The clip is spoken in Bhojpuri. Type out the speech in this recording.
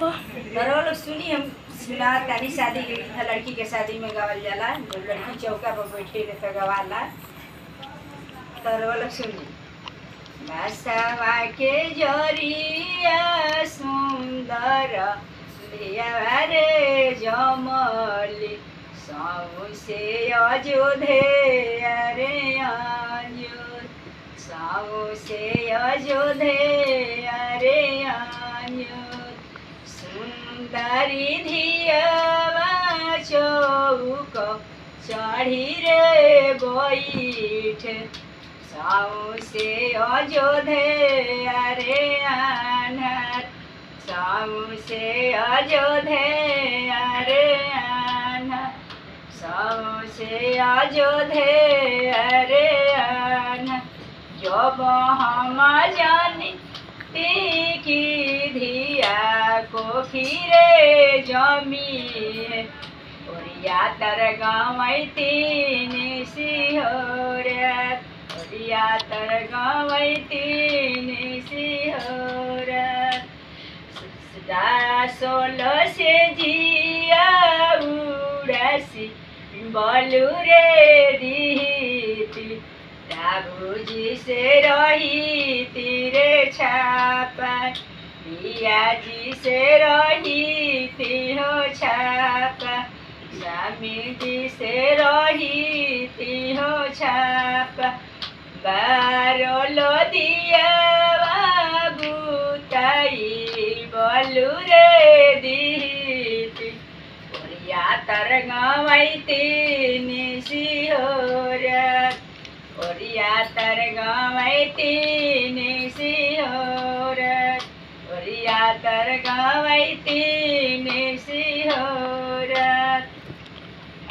घरों लोग सुनी हम सुना तानी शादी के लड़की के शादी में गावल जाला, जब लड़की चौका पर बैठे रहे तो गवाला। घरों लोग सुनी बसवा के जरिया सुंदर लिया रे जमली सौसे अयोध्या रे आयोर सौसे अयोध्या रे आयोर सुंदरी धियावा चौक चढ़ी रे बैठ सौसे अयोध्या रे आन्हर सौसे अयोध्या रे आन्हर सौसे अयोध्या रे आन्हर जब हम जानी की धिया को खीरे जमी ओरिया तर गाँव तीन सिहोरत ओरिया तर गाँव तीन सिहोरत सोलो से जिया उड़सी बलू रे दीती बाबूजी से रही तीरे छापा पिया जी से रही ती हो छापा स्वामी जी से रही ती हो छापा बारो दिया बाबू ताई बलू रे दीती ओरिया तर गवाई तीन सिहोरत ओरिया तर गवाई तीन सिहोरत ओरिया तर गवाई तीन सिहोरत।